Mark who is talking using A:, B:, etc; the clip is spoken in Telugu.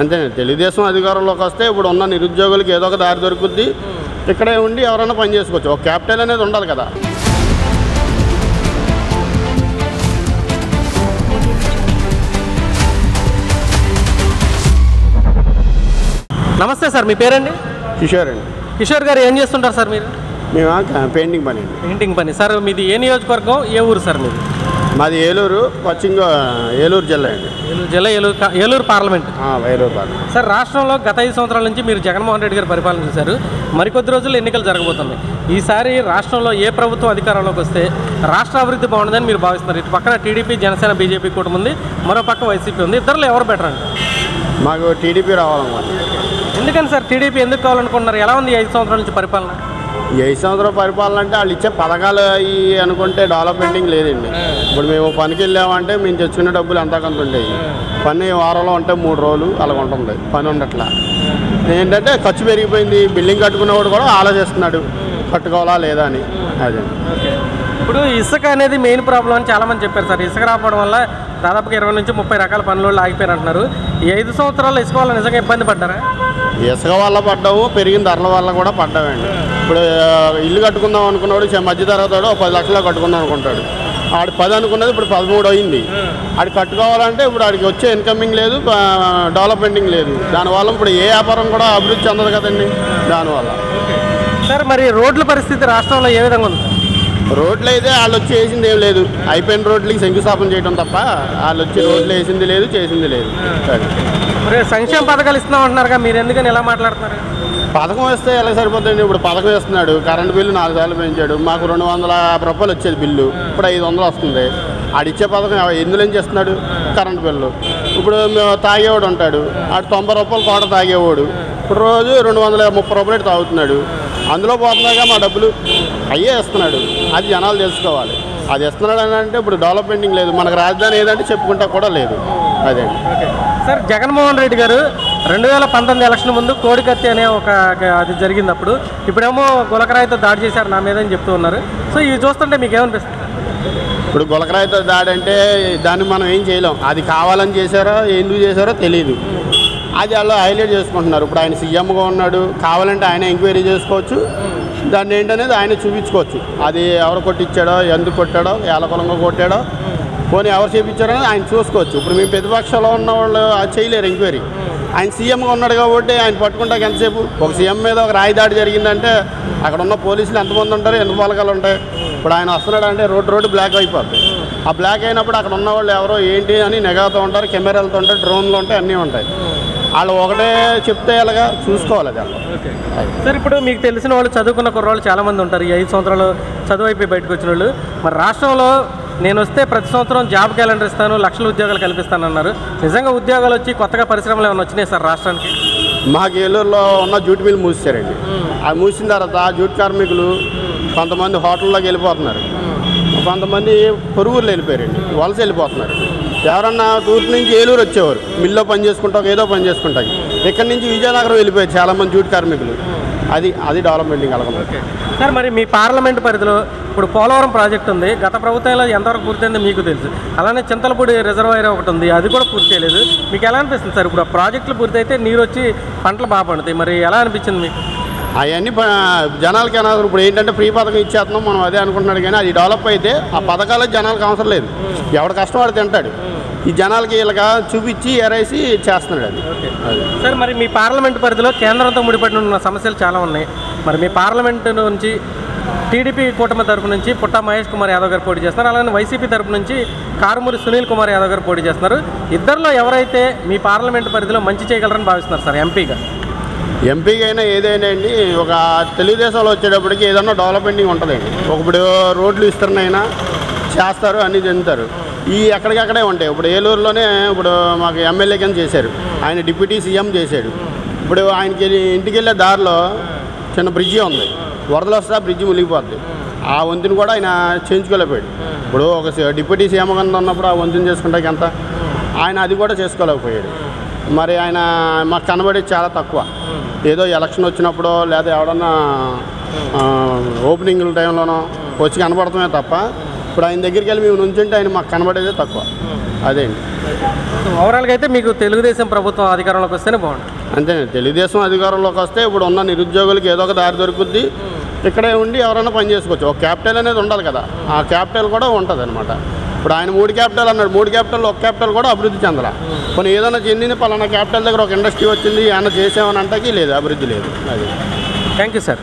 A: అంతేనండి. తెలుగుదేశం అధికారంలోకి వస్తే ఇప్పుడు ఉన్న నిరుద్యోగులకి ఏదో ఒక దారి దొరుకుద్ది. ఇక్కడే ఉండి ఎవరైనా పని చేసుకోవచ్చు. ఒక క్యాపిటల్ అనేది ఉండాలి కదా.
B: నమస్తే సార్, మీ పేరండి?
A: కిషోర్ అండి.
B: కిషోర్ గారు ఏం చేస్తుంటారు సార్ మీరు?
A: మేము పెయింటింగ్ పని అండి.
B: పెయింటింగ్ పని. సార్ మీది ఏ నియోజకవర్గం, ఏ ఊరు సార్ మీది?
A: మాది ఏలూరు, ఏలూరు జిల్లా అండి.
B: ఏలూరు జిల్లా, Eluru parliament.
A: Eluru parliament.
B: Sir రాష్ట్రంలో గత 5 సంవత్సరాల నుంచి మీరు జగన్మోహన్ రెడ్డి గారు పరిపాలన చేశారు. మరికొద్ది రోజుల్లో ఎన్నికలు జరగబోతున్నాయి. ఈసారి రాష్ట్రంలో ఏ ప్రభుత్వం అధికారంలోకి వస్తే రాష్ట్ర అభివృద్ధి బాగుంటుందని మీరు భావిస్తున్నారు? ఇటు పక్కన టీడీపీ, జనసేన, బీజేపీ కూటమి ఉంది, మరో పక్క వైసీపీ ఉంది. ఇద్దరులో ఎవరు బెటర్ అండి?
A: మాకు టీడీపీ రావాలన్నమాట.
B: ఎందుకని సార్ టీడీపీ ఎందుకు కావాలనుకుంటున్నారు? ఎలా ఉంది 5 సంవత్సరాల నుంచి పరిపాలన?
A: ఈ 5 సంవత్సరాల పరిపాలన అంటే వాళ్ళు ఇచ్చే పథకాలు అవి అనుకుంటే డెవలప్మెంటింగ్ లేదండి. ఇప్పుడు మేము పనికి వెళ్ళామంటే మేము తెచ్చుకునే డబ్బులు ఎంతకంత ఉండేవి. పని వారంలో ఉంటే 3 రోజులు అలాగ ఉంటుంది, పని ఉండట్లా. ఏంటంటే ఖర్చు పెరిగిపోయింది. బిల్డింగ్ కట్టుకునేవాడు కూడా ఆలోచిస్తున్నాడు కట్టుకోవాలా లేదా అని. అదే
B: ఇప్పుడు ఇసుక అనేది మెయిన్ ప్రాబ్లం అని చాలామంది చెప్పారు సార్. ఇసుక రావడం వల్ల దాదాపుగా 20 నుంచి 30 రకాల పనులు ఆగిపోయారు అంటున్నారు. ఈ 5 సంవత్సరాల్లో ఇసుక వల్ల నిజంగా ఇబ్బంది పడ్డారా?
A: ఇసుక వల్ల పడ్డాము, పెరిగిన ధరల వల్ల కూడా పడ్డామండి. ఇప్పుడు ఇల్లు కట్టుకుందాం అనుకున్నాడు, మధ్య తరగతాడు 10 లక్షలు కట్టుకుందాం అనుకుంటాడు. ఆడు 10 అనుకున్నది ఇప్పుడు 13 అయింది. ఆడు కట్టుకోవాలంటే ఇప్పుడు ఆడికి వచ్చే ఇన్కమింగ్ లేదు, డెవలప్మెంటింగ్ లేదు. దానివల్ల ఇప్పుడు ఏ వ్యాపారం కూడా అభివృద్ధి చెందదు కదండి. దానివల్ల
B: సార్ మరి రోడ్ల పరిస్థితి రాష్ట్రంలో ఏ విధంగా ఉంది?
A: రోడ్లు అయితే వాళ్ళు వచ్చి వేసింది ఏం లేదు. అయిపోయిన రోడ్లకి శంకుస్థాపన చేయడం తప్ప వాళ్ళు వచ్చి రోడ్లు వేసింది లేదు, చేసింది లేదు.
B: మరి సంక్షేమ పథకాలు ఇస్తున్నాం అంటున్నారుగా, మీరు ఎందుకని ఎలా మాట్లాడుతున్నారు?
A: పథకం వేస్తే ఎలా సరిపోతుంది? ఇప్పుడు పథకం వేస్తున్నాడు, కరెంటు బిల్లు 4 సార్లు పెంచాడు. మాకు 250 రూపాయలు వచ్చేది బిల్లు, ఇప్పుడు 500 వస్తుంది. ఆడిచ్చే పథకం ఎందులో ఏం చేస్తున్నాడు? Current bill. ఇప్పుడు తాగేవాడు ఉంటాడు, ఆడు 90 రూపాయలు కోట తాగేవాడు ఇప్పుడు రోజు 230 రూపాయలు తాగుతున్నాడు. అందులో పోతున్నాగా మా డబ్బులు అయ్యే ఇస్తున్నాడు. అది జనాలు తెలుసుకోవాలి. అది ఇస్తున్నాడు అని అంటే ఇప్పుడు డెవలప్మెంటింగ్ లేదు. మనకు రాజధాని ఏదంటే చెప్పుకుంటా కూడా లేదు. అదే
B: సార్ జగన్మోహన్ రెడ్డి గారు 2019 ఎలక్షన్ ముందు కోడికత్తి అనే అది జరిగింది. అప్పుడు ఇప్పుడేమో గులకరాయితో దాడి చేశారు నా మీద అని చెప్తూ ఉన్నారు. సో ఇవి చూస్తుంటే మీకు ఏమనిపిస్తుంది?
A: ఇప్పుడు గులకరాయితో దాడి అంటే దాన్ని మనం ఏం చేయలేం. అది కావాలని చేశారో ఎందుకు చేశారో తెలియదు. అది వాళ్ళు హైలైట్ చేసుకుంటున్నారు. ఇప్పుడు ఆయన సీఎంగా ఉన్నాడు, కావాలంటే ఆయన ఎంక్వైరీ చేసుకోవచ్చు. దాన్ని ఏంటనేది ఆయన చూపించుకోవచ్చు. అది ఎవరు కొట్టించాడో, ఎందుకు కొట్టాడో, ఏలకులంగా కొట్టాడో, పోనీ ఎవరు చేయించారో ఆయన చూసుకోవచ్చు. ఇప్పుడు మేము ప్రతిపక్షంలో ఉన్న వాళ్ళు అది చేయలేరు ఎంక్వైరీ. ఆయన సీఎంగా ఉన్నాడు కాబట్టి ఆయన పట్టుకుంటాక ఎంతసేపు? ఒక సీఎం మీద ఒక రాయి దాడి జరిగిందంటే అక్కడ ఉన్న పోలీసులు ఎంతమంది ఉంటారు, ఎన్ని పలకాలు ఉంటాయి? ఇప్పుడు ఆయన వస్తున్నాడు అంటే రోడ్డు బ్లాక్ అయిపోతుంది. ఆ బ్లాక్ అయినప్పుడు అక్కడ ఉన్న వాళ్ళు ఎవరో ఏంటి అని నిఘాతో ఉంటారు, కెమెరాలతో ఉంటాయి, డ్రోన్లు ఉంటాయి, అన్నీ ఉంటాయి. వాళ్ళు ఒకటే చెప్తే ఎలాగా చూసుకోవాలి. అది
B: సార్ ఇప్పుడు మీకు తెలిసిన వాళ్ళు, చదువుకున్న కుర్రాళ్ళు చాలామంది ఉంటారు. ఈ 5 సంవత్సరాలు చదువు అయిపోయి బయటకు వచ్చిన వాళ్ళు. మరి రాష్ట్రంలో నేను వస్తే ప్రతి సంవత్సరం జాబ్ క్యాలెండర్ ఇస్తాను, లక్షల ఉద్యోగాలు కల్పిస్తానన్నారు. నిజంగా ఉద్యోగాలు వచ్చి కొత్తగా పరిశ్రమలు ఏమైనా వచ్చినాయి సార్ రాష్ట్రానికి?
A: మాకు ఏలూరులో ఉన్న జూట్ మిల్ మూసారండి. అది మూసిన తర్వాత జూట్ కార్మికులు కొంతమంది హోటల్లోకి వెళ్ళిపోతున్నారు, కొంతమంది పొరుగురులు వెళ్ళిపోయారండి, వలస వెళ్ళిపోతున్నారు. ఎవరన్నా తూర్పు నుంచి ఏలూరు వచ్చేవారు, మిల్లో పని చేసుకుంటాం, ఏదో పని చేసుకుంటాం. ఇక్కడి నుంచి విజయనగరం వెళ్ళిపోయారు చాలామంది జూట్ కార్మికులు. అది డెవలప్మెంటింగ్ కలగదు.
B: సార్ మరి మీ పార్లమెంటు పరిధిలో ఇప్పుడు పోలవరం ప్రాజెక్ట్ ఉంది. గత ప్రభుత్వంలో ఎంతవరకు పూర్తయిందో మీకు తెలుసు. అలానే చింతలపూడి రిజర్వాయర్ ఒకటి ఉంది, అది కూడా పూర్తి చేయలేదు. మీకు ఎలా అనిపిస్తుంది సార్? ఇప్పుడు ఆ ప్రాజెక్టులు పూర్తయితే నీరు వచ్చి పంటలు బాగా పండుతాయి. మరి ఎలా అనిపించింది మీకు?
A: అవన్నీ జనాలకి అనవసరం. ఇప్పుడు ఏంటంటే ఫ్రీ పథకం ఇచ్చేస్తున్నాం మనం, అదే అనుకుంటున్నాడు. కానీ అది డెవలప్ అయితే ఆ పథకాలు జనాలకు అవసరం లేదు. ఎవడు కష్టపడి తింటాడు. ఈ జనాలకి ఇలాగా చూపించి ఎరేసి చేస్తున్నాడు. అది
B: సార్ మరి మీ పార్లమెంటు పరిధిలో కేంద్రంతో ముడిపడిన ఉన్న సమస్యలు చాలా ఉన్నాయి. మరి మీ పార్లమెంటు నుంచి టీడీపీ కూటమి తరపు నుంచి పుట్టా మహేష్ కుమార్ యాదవ్ గారు పోటీ చేస్తున్నారు. అలానే వైసీపీ తరపు నుంచి కారుమూరి సునీల్ కుమార్ యాదవ్ గారు పోటీ చేస్తున్నారు. ఇద్దరిలో ఎవరైతే మీ పార్లమెంటు పరిధిలో మంచి చేయగలరని భావిస్తున్నారు సార్ ఎంపీగా?
A: ఎంపీగా అయినా ఏదైనా అండి, ఒక తెలుగుదేశంలో వచ్చేటప్పటికి ఏదన్నా డెవలప్మెంటింగ్ ఉంటుందండి. ఒకప్పుడు రోడ్లు విస్తరణైనా చేస్తారు, అన్నీ చెందుతారు. ఈ ఎక్కడికక్కడే ఉంటాయి. ఇప్పుడు ఏలూరులోనే ఇప్పుడు మాకు ఎమ్మెల్యే కింద చేశారు, ఆయన డిప్యూటీ సీఎం చేశాడు. ఇప్పుడు ఆయనకి ఇంటికి వెళ్ళే దారిలో చిన్న బ్రిడ్జి ఉంది, వరదలు వస్తే ఆ బ్రిడ్జి మునిగిపోద్ది. ఆ వంతుని కూడా ఆయన చేయించుకోలేకపోయాడు. ఇప్పుడు ఒక డిప్యూటీ సీఎం కింద ఉన్నప్పుడు ఆ వంతుని చేసుకుంటాకి ఎంత, ఆయన అది కూడా చేసుకోలేకపోయాడు. మరి ఆయన మాకు కనబడేది చాలా తక్కువ. ఏదో ఎలక్షన్ వచ్చినప్పుడు లేదా ఎవడన్నా ఓపెనింగ్ టైంలోనో వచ్చి కనపడటమే తప్ప ఇప్పుడు ఆయన దగ్గరికి వెళ్ళి మేము నుంచుంటే ఆయన మాకు కనబడేదే తక్కువ. అదే అండి.
B: ఓవరాల్గా అయితే మీకు తెలుగుదేశం ప్రభుత్వం అధికారంలోకి వస్తేనే బాగుంటుంది.
A: అంతేనండి. తెలుగుదేశం అధికారంలోకి వస్తే ఇప్పుడు ఉన్న నిరుద్యోగులకి ఏదో ఒక దారి దొరుకుద్ది. ఇక్కడే ఉండి ఎవరైనా పని చేసుకోవచ్చు. ఒక క్యాపిటల్ అనేది ఉండాలి కదా, ఆ క్యాపిటల్ కూడా ఉంటుంది అనమాట. ఇప్పుడు ఆయన 3 క్యాపిటల్ అన్నాడు, 3 క్యాపిటల్ ఒక క్యాపిటల్ కూడా అభివృద్ధి చెందాల. కొన్ని ఏదైనా చెందింది పలానా క్యాపిటల్ దగ్గర ఒక ఇండస్ట్రీ వచ్చింది ఏమన్నా చేసామని అంటాకి లేదు, అభివృద్ధి లేదు. అది.
B: Thank you sir.